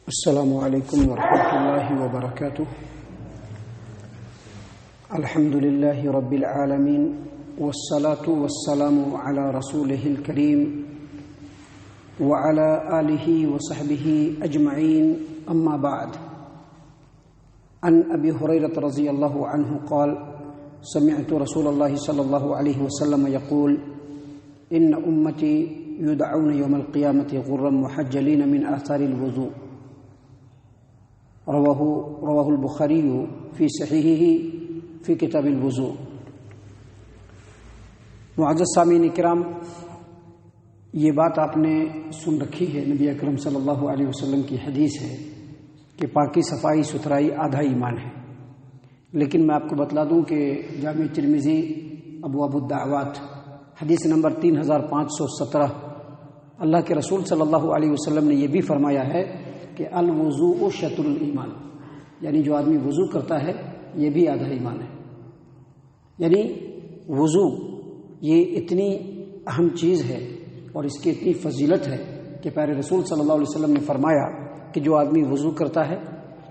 السلام علیکم ورحمۃ اللہ وبرکاتہ۔ الحمد للہ رب العالمین والصلاة والسلام علی رسولہ الکریم وعلی آلہ وصحبہ اجمعین، اما بعد۔ عن ابی ہریرہ رضی اللہ عنہ قال سمعت رسول اللہ صلی اللہ علیہ وسلم یقول ان امتی یدعون یوم القیامۃ غرا محجلین من آثار الوضوء، رواہ البخاری فی صحیحہ فی کتاب الوضوء۔ معزز سامعین کرام، یہ بات آپ نے سن رکھی ہے، نبی اکرم صلی اللہ علیہ وسلم کی حدیث ہے کہ پاکی صفائی ستھرائی آدھا ایمان ہے۔ لیکن میں آپ کو بتلا دوں کہ جامع ترمذی ابواب الدعوات حدیث نمبر 3517، اللہ کے رسول صلی اللہ علیہ وسلم نے یہ بھی فرمایا ہے کہ الوضوء شطر الایمان، یعنی جو آدمی وضو کرتا ہے یہ بھی آدھا ایمان ہے۔ یعنی وضو یہ اتنی اہم چیز ہے اور اس کی اتنی فضیلت ہے کہ پیارے رسول صلی اللہ علیہ وسلم نے فرمایا کہ جو آدمی وضو کرتا ہے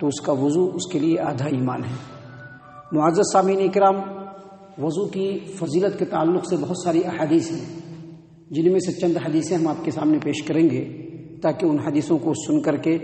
تو اس کا وضو اس کے لیے آدھا ایمان ہے۔ معزز سامعین اکرام، وضو کی فضیلت کے تعلق سے بہت ساری احادیث ہیں، جن میں سے چند حدیثیں ہم آپ کے سامنے پیش کریں گے تاکہ ان حدیثوں کو سن کر کے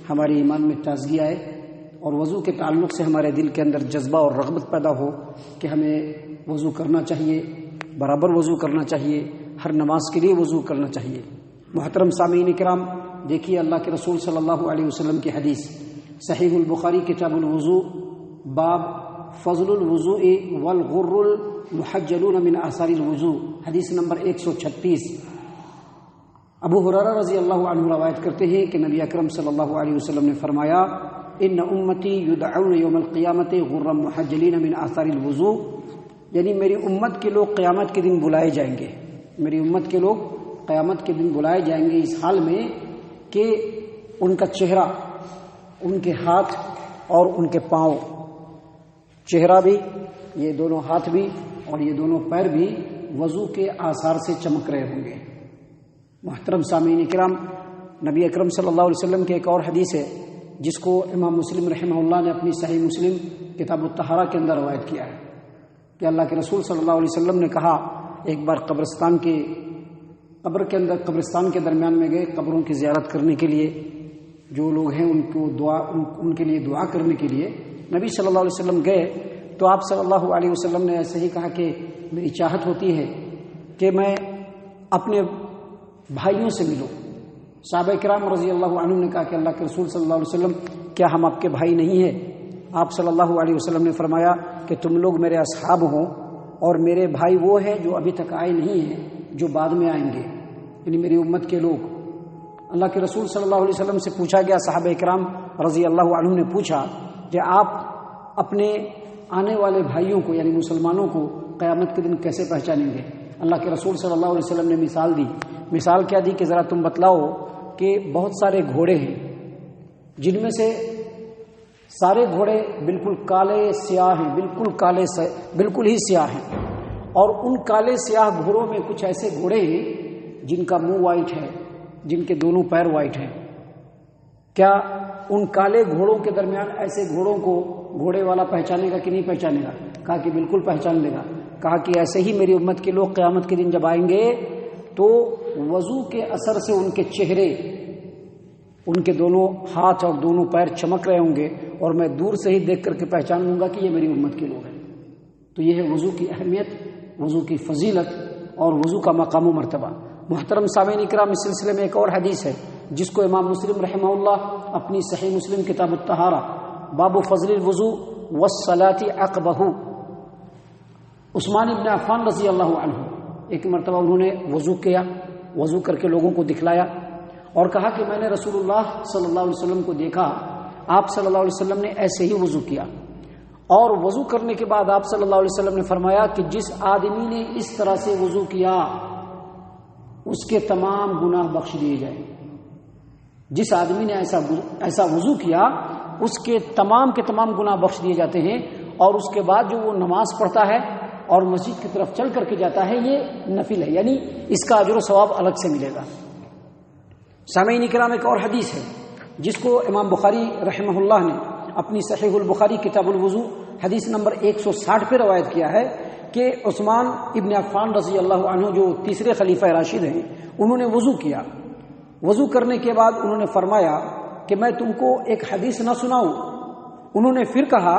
ہمارے ایمان میں تازگی آئے اور وضو کے تعلق سے ہمارے دل کے اندر جذبہ اور رغبت پیدا ہو کہ ہمیں وضو کرنا چاہیے، برابر وضو کرنا چاہیے، ہر نماز کے لیے وضو کرنا چاہیے۔ محترم سامعین کرام، دیکھیے اللہ کے رسول صلی اللہ علیہ وسلم کی حدیث، صحیح البخاری کتاب الوضوء، باب فضل الوضوء والغر المحجلون من آثار الوضوء، حدیث نمبر 136۔ ابو ہریرہ رضی اللہ عنہ روایت کرتے ہیں کہ نبی اکرم صلی اللہ علیہ وسلم نے فرمایا ان امتی یدعون یوم القیامت غرا محجلین من آثار الوضوء، یعنی میری امت کے لوگ قیامت کے دن بلائے جائیں گے، میری امت کے لوگ قیامت کے دن بلائے جائیں گے اس حال میں کہ ان کا چہرہ، ان کے ہاتھ اور ان کے پاؤں، چہرہ بھی، یہ دونوں ہاتھ بھی اور یہ دونوں پیر بھی وضو کے آثار سے چمک رہے ہوں گے۔ محترم سامعین کرام، نبی اکرم صلی اللہ علیہ وسلم کی ایک اور حدیث ہے جس کو امام مسلم رحمہ اللہ نے اپنی صحیح مسلم کتاب الطہارہ کے اندر روایت کیا ہے کہ اللہ کے رسول صلی اللہ علیہ وسلم نے کہا، ایک بار قبرستان کے درمیان میں گئے قبروں کی زیارت کرنے کے لیے، جو لوگ ہیں ان کے لیے دعا کرنے کے لیے نبی صلی اللہ علیہ وسلم گئے تو آپ صلی اللہ علیہ وسلم نے ایسے ہی کہا کہ میری چاہت ہوتی ہے کہ میں اپنے بھائیوں سے ملوں۔ صحابہ کرام رضی اللہ عنہ نے کہا کہ اللہ کے رسول صلی اللہ علیہ وسلم، کیا ہم آپ کے بھائی نہیں ہیں؟ آپ صلی اللہ علیہ وسلم نے فرمایا کہ تم لوگ میرے اصحاب ہو اور میرے بھائی وہ ہیں جو ابھی تک آئے نہیں ہیں، جو بعد میں آئیں گے، یعنی میری امت کے لوگ۔ اللہ کے رسول صلی اللہ علیہ وسلم سے پوچھا گیا، صحابہ کرام رضی اللہ عنہ نے پوچھا کہ آپ اپنے آنے والے بھائیوں کو یعنی مسلمانوں کو قیامت کے دن کیسے پہچانیں گے؟ اللہ کے رسول صلی اللہ علیہ وسلم نے مثال دی۔ مثال کیا دی کہ ذرا تم بتلاؤ کہ بہت سارے گھوڑے ہیں جن میں سے سارے گھوڑے بالکل کالے سیاہ ہیں، بالکل ہی سیاہ ہیں، اور ان کالے سیاہ گھوڑوں میں کچھ ایسے گھوڑے ہیں جن کا منہ وائٹ ہے، جن کے دونوں پیر وائٹ ہیں۔ کیا ان کالے گھوڑوں کے درمیان ایسے گھوڑوں کو گھوڑے والا پہچانے گا کہ نہیں پہچانے گا؟ کہا کہ بالکل پہچان لے گا۔ کہا کہ ایسے ہی میری امت کے لوگ قیامت کے دن جب آئیں گے تو وضو کے اثر سے ان کے چہرے، ان کے دونوں ہاتھ اور دونوں پیر چمک رہے ہوں گے اور میں دور سے ہی دیکھ کر کے پہچان لوں گا کہ یہ میری امت کے لوگ ہیں۔ تو یہ ہے وضو کی اہمیت، وضو کی فضیلت اور وضو کا مقام و مرتبہ۔ محترم سامعین اکرام، اس سلسلے میں ایک اور حدیث ہے جس کو امام مسلم رحمہ اللہ اپنی صحیح مسلم کتاب الطہارہ باب فضل الوضوء والصلاة عقبہ، عثمان ابن عفان رضی اللہ عنہ ایک مرتبہ انہوں نے وضو کیا، وضو کر کے لوگوں کو دکھلایا اور کہا کہ میں نے رسول اللہ صلی اللہ علیہ وسلم کو دیکھا، آپ صلی اللہ علیہ وسلم نے ایسے ہی وضو کیا، اور وضو کرنے کے بعد آپ صلی اللہ علیہ وسلم نے فرمایا کہ جس آدمی نے اس طرح سے وضو کیا اس کے تمام گناہ بخش دیے جائیں۔ جس آدمی نے ایسا وضو کیا اس کے تمام گناہ بخش دیے جاتے ہیں، اور اس کے بعد جو وہ نماز پڑھتا ہے اور مسجد کی طرف چل کر کے جاتا ہے یہ نفل ہے، یعنی اس کا اجر و ثواب الگ سے ملے گا۔ سامعین کرام، ایک اور حدیث ہے جس کو امام بخاری رحمہ اللہ نے اپنی صحیح البخاری کتاب الوضو حدیث نمبر 160 پہ روایت کیا ہے کہ عثمان ابن عفان رضی اللہ عنہ جو تیسرے خلیفہ راشد ہیں، انہوں نے وضو کیا. وضو کرنے کے بعد انہوں نے فرمایا کہ میں تم کو ایک حدیث نہ سناؤں. انہوں نے پھر کہا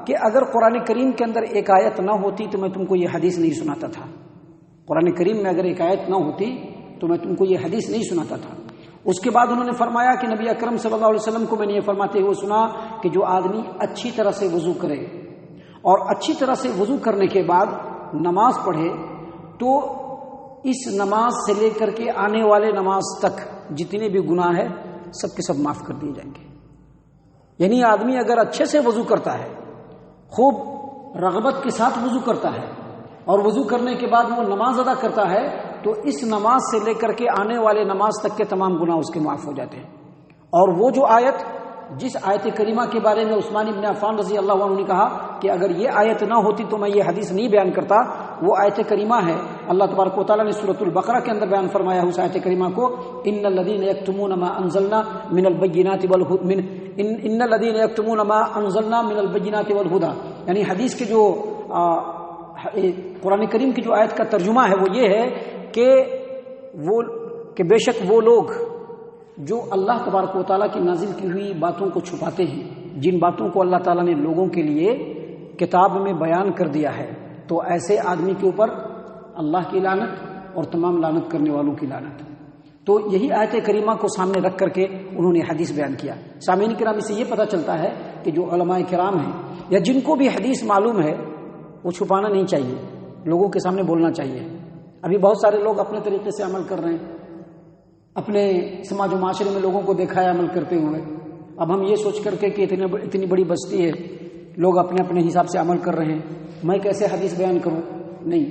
کہ اگر قرآن کریم کے اندر ایک آیت نہ ہوتی تو میں تم کو یہ حدیث نہیں سناتا تھا. قرآن کریم میں اگر ایک آیت نہ ہوتی تو میں تم کو یہ حدیث نہیں سناتا تھا. اس کے بعد انہوں نے فرمایا کہ نبی اکرم صلی اللہ علیہ وسلم کو میں نے یہ فرماتے ہوئے سنا کہ جو آدمی اچھی طرح سے وضو کرے اور اچھی طرح سے وضو کرنے کے بعد نماز پڑھے تو اس نماز سے لے کر کے آنے والے نماز تک جتنے بھی گناہ ہے سب کے سب معاف کر دیے جائیں گے. یعنی آدمی اگر اچھے سے وضو کرتا ہے، خوب رغبت کے ساتھ وضو کرتا ہے اور وضو کرنے کے بعد وہ نماز ادا کرتا ہے تو اس نماز سے لے کر کے آنے والے نماز تک کے تمام گناہ اس کے معاف ہو جاتے ہیں. اور وہ جو آیت، جس آیت کریمہ کے بارے میں عثمان ابن عفان رضی اللہ عنہ نے کہا کہ اگر یہ آیت نہ ہوتی تو میں یہ حدیث نہیں بیان کرتا، وہ آیت کریمہ ہے اللہ تبارک و تعالیٰ نے سورۃ البقرہ کے اندر بیان فرمایا اس آیت کریمہ کو، ان الذین یکتمون ما انزلنا من البینات ان الذین یکتمون ما انزلنا من البینات والہدی. یعنی حدیث کے جو قرآن کریم کی جو آیت کا ترجمہ ہے وہ یہ ہے کہ بے شک وہ لوگ جو اللہ تبارک و تعالیٰ کی نازل کی ہوئی باتوں کو چھپاتے ہیں، جن باتوں کو اللہ تعالیٰ نے لوگوں کے لیے کتاب میں بیان کر دیا ہے، تو ایسے آدمی کے اوپر اللہ کی لعنت اور تمام لعنت کرنے والوں کی لعنت. تو یہی آیت کریمہ کو سامنے رکھ کر کے انہوں نے حدیث بیان کیا. سامعین کرام، اس سے یہ پتہ چلتا ہے کہ جو علماء کرام ہیں یا جن کو بھی حدیث معلوم ہے وہ چھپانا نہیں چاہیے، لوگوں کے سامنے بولنا چاہیے. ابھی بہت سارے لوگ اپنے طریقے سے عمل کر رہے ہیں، اپنے سماج و معاشرے میں لوگوں کو دیکھا ہے عمل کرتے ہوئے. اب ہم یہ سوچ کر کے کہ اتنی بڑی بستی ہے، لوگ اپنے اپنے حساب سے عمل کر رہے ہیں، میں کیسے حدیث بیان کروں؟ نہیں،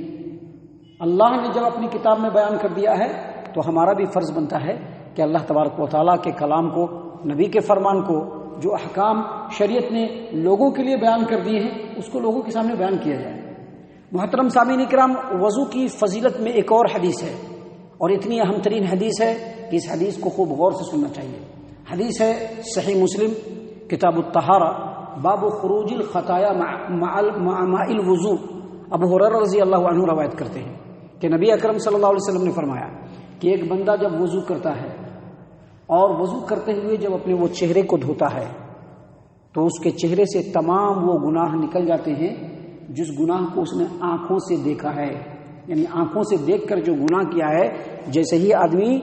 اللہ نے جب اپنی کتاب میں بیان کر دیا ہے تو ہمارا بھی فرض بنتا ہے کہ اللہ تبارک و تعالیٰ کے کلام کو، نبی کے فرمان کو، جو احکام شریعت نے لوگوں کے لیے بیان کر دیے ہیں اس کو لوگوں کے سامنے بیان کیا جائے. محترم سامعین کرام، وضو کی فضیلت میں ایک اور حدیث ہے اور اتنی اہم ترین حدیث ہے کہ اس حدیث کو خوب غور سے سننا چاہیے. حدیث ہے صحیح مسلم کتاب الطہارہ باب خروج الخطایا مع ماء الوضو. ابو ہریرہ رضی اللہ عنہ روایت کرتے ہیں کہ نبی اکرم صلی اللہ علیہ وسلم نے فرمایا کہ ایک بندہ جب وضو کرتا ہے اور وضو کرتے ہوئے جب اپنے وہ چہرے کو دھوتا ہے تو اس کے چہرے سے تمام وہ گناہ نکل جاتے ہیں جس گناہ کو اس نے آنکھوں سے دیکھا ہے. یعنی آنکھوں سے دیکھ کر جو گناہ کیا ہے، جیسے ہی آدمی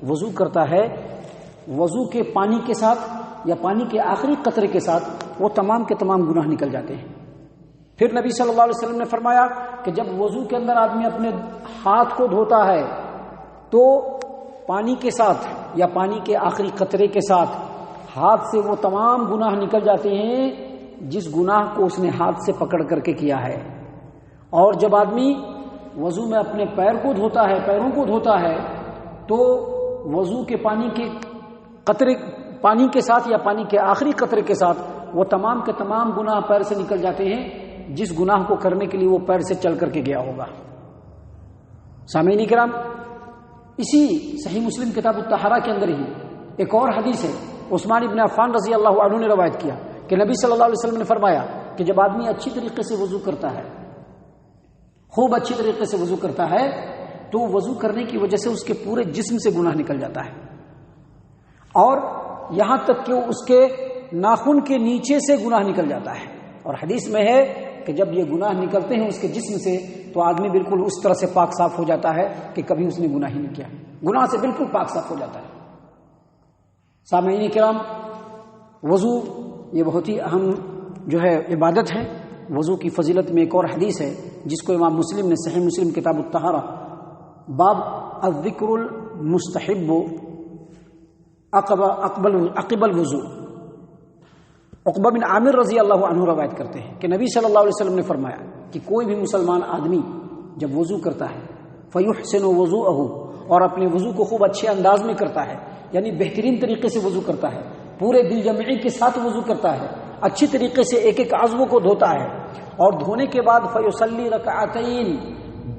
وضو کرتا ہے وضو کے پانی کے ساتھ یا پانی کے آخری قطرے کے ساتھ وہ تمام کے تمام گناہ نکل جاتے ہیں. پھر نبی صلی اللہ علیہ وسلم نے فرمایا کہ جب وضو کے اندر آدمی اپنے ہاتھ کو دھوتا ہے تو پانی کے ساتھ یا پانی کے آخری قطرے کے ساتھ ہاتھ سے وہ تمام گناہ نکل جاتے ہیں جس گناہ کو اس نے ہاتھ سے پکڑ کر کے کیا ہے. اور جب آدمی وضو میں اپنے پیر کو دھوتا ہے، پیروں کو دھوتا ہے، تو وضو کے پانی کے قطرے، پانی کے ساتھ یا پانی کے آخری قطرے کے ساتھ وہ تمام کے تمام گناہ پیر سے نکل جاتے ہیں جس گناہ کو کرنے کے لیے وہ پیر سے چل کر کے گیا ہوگا. سامعین کرام، اسی صحیح مسلم کتاب الطہارہ کے اندر ہی ایک اور حدیث ہے، عثمان ابن عفان رضی اللہ عنہ نے روایت کیا کہ نبی صلی اللہ علیہ وسلم نے فرمایا کہ جب آدمی اچھی طریقے سے وضو کرتا ہے، خوب اچھی طریقے سے وضو کرتا ہے، تو وضو کرنے کی وجہ سے اس کے پورے جسم سے گناہ نکل جاتا ہے اور یہاں تک کہ اس کے ناخن کے نیچے سے گناہ نکل جاتا ہے. اور حدیث میں ہے کہ جب یہ گناہ نکلتے ہیں اس کے جسم سے تو آدمی بالکل اس طرح سے پاک صاف ہو جاتا ہے کہ کبھی اس نے گناہ ہی نہیں کیا، گناہ سے بالکل پاک صاف ہو جاتا ہے. سامعین کرام، وضو یہ بہت ہی اہم جو ہے عبادت ہے. وضو کی فضیلت میں ایک اور حدیث ہے جس کو امام مسلم نے صحیح مسلم کتاب الطہارہ باب الذکر المستحب عقب الوضو، عقبہ بن عامر رضی اللہ عنہ روایت کرتے ہیں کہ نبی صلی اللہ علیہ وسلم نے فرمایا کہ کوئی بھی مسلمان آدمی جب وضو کرتا ہے فیحسن وضوءہ، اور اپنے وضو کو خوب اچھے انداز میں کرتا ہے، یعنی بہترین طریقے سے وضو کرتا ہے، پورے دل جمعی کے ساتھ وضو کرتا ہے، اچھی طریقے سے ایک ایک عضو کو دھوتا ہے، اور دھونے کے بعد فیصلی رکعتین،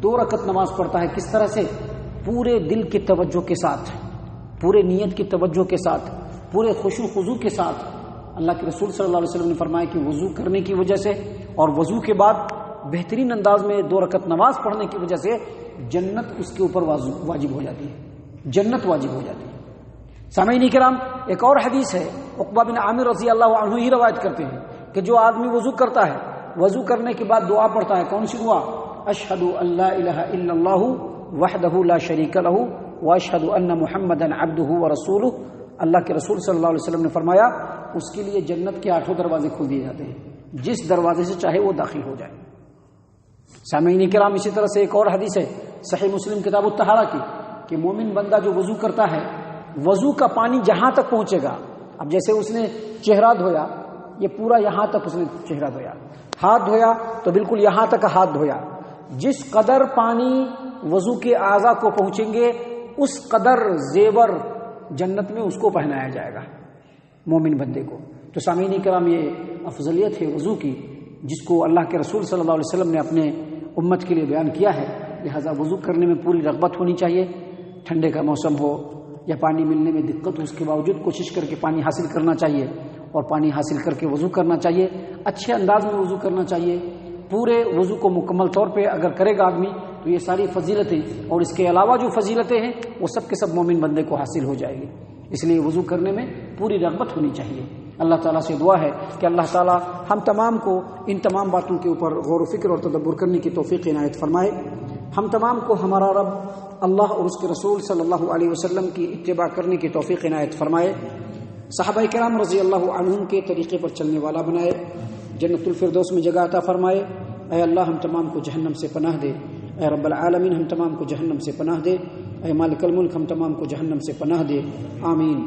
2 رکعت نماز پڑھتا ہے. کس طرح سے؟ پورے دل کی توجہ کے ساتھ، پورے نیت کی توجہ کے ساتھ، پورے خشوع خضوع کے ساتھ اللہ کے رسول صلی اللہ علیہ وسلم نے فرمایا کہ وضو کرنے کی وجہ سے اور وضو کے بعد بہترین انداز میں 2 رکعت نماز پڑھنے کی وجہ سے جنت اس کے اوپر واجب ہو جاتی ہے، جنت واجب ہو جاتی ہے۔ سامعین کرام، ایک اور حدیث ہے، عقبہ بن عامر رضی اللہ عنہ ہی روایت کرتے ہیں کہ جو آدمی وضو کرتا ہے، وضو کرنے کے بعد دعا پڑھتا ہے، کون سی دعا؟ اشہد ان لا الہ الا اللہ وحدہ لا شریک لہ واشہد ان محمدا عبدہ ورسولہ، اللہ کے رسول صلی اللہ علیہ وسلم نے فرمایا اس کے لیے جنت کے 8 دروازے کھول دیے جاتے ہیں، جس دروازے سے چاہے وہ داخل ہو جائے۔ سامعین کرام، اسی طرح سے ایک اور حدیث ہے صحیح مسلم کتاب الطہارہ کی کہ مومن بندہ جو وضو کرتا ہے، وضو کا پانی جہاں تک پہنچے گا، اب جیسے اس نے چہرہ دھویا، یہ پورا یہاں تک اس نے چہرہ دھویا، ہاتھ دھویا تو بالکل یہاں تک ہاتھ دھویا، جس قدر پانی وضو کے اعضاء کو پہنچیں گے اس قدر زیور جنت میں اس کو پہنایا جائے گا مومن بندے کو۔ تو سامعین کرام، یہ افضلیت ہے وضو کی جس کو اللہ کے رسول صلی اللہ علیہ وسلم نے اپنے امت کے لیے بیان کیا ہے، لہذا وضو کرنے میں پوری رغبت ہونی چاہیے۔ ٹھنڈے کا موسم ہو یا پانی ملنے میں دقت ہو، اس کے باوجود کوشش کر کے پانی حاصل کرنا چاہیے اور پانی حاصل کر کے وضو کرنا چاہیے، اچھے انداز میں وضو کرنا چاہیے۔ پورے وضو کو مکمل طور پہ اگر کرے گا آدمی تو یہ ساری فضیلتیں اور اس کے علاوہ جو فضیلتیں ہیں وہ سب کے سب مومن بندے کو حاصل ہو جائے گی۔ اس لیے وضو کرنے میں پوری رغبت ہونی چاہیے۔ اللہ تعالیٰ سے دعا ہے کہ اللہ تعالیٰ ہم تمام کو ان تمام باتوں کے اوپر غور و فکر اور تدبر کرنے کی توفیق عنایت فرمائے۔ ہم تمام کو ہمارا رب اللہ اور اس کے رسول صلی اللہ علیہ وسلم کی اتباع کرنے کی توفیق عنایت فرمائے، صحابہ کرام رضی اللہ عنہم کے طریقے پر چلنے والا بنائے، جنت الفردوس میں جگہ عطا فرمائے۔ اے اللہ ہم تمام کو جہنم سے پناہ دے، اے رب العالمین ہم تمام کو جہنم سے پناہ دے، اے مالک الملک ہم تمام کو جہنم سے پناہ دے، آمین۔